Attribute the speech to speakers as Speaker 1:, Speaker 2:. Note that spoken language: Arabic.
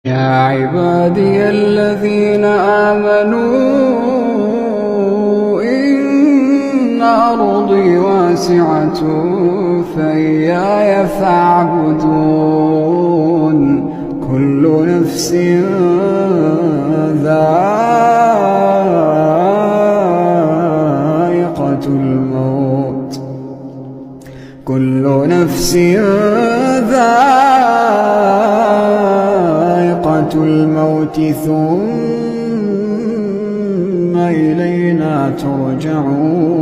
Speaker 1: يا عبادي الذين آمنوا إن أرضي واسعة فإياي فاعبدون كل نفس ذائقة الموت كل نفس ذائقة الموت ثم إلينا ترجعون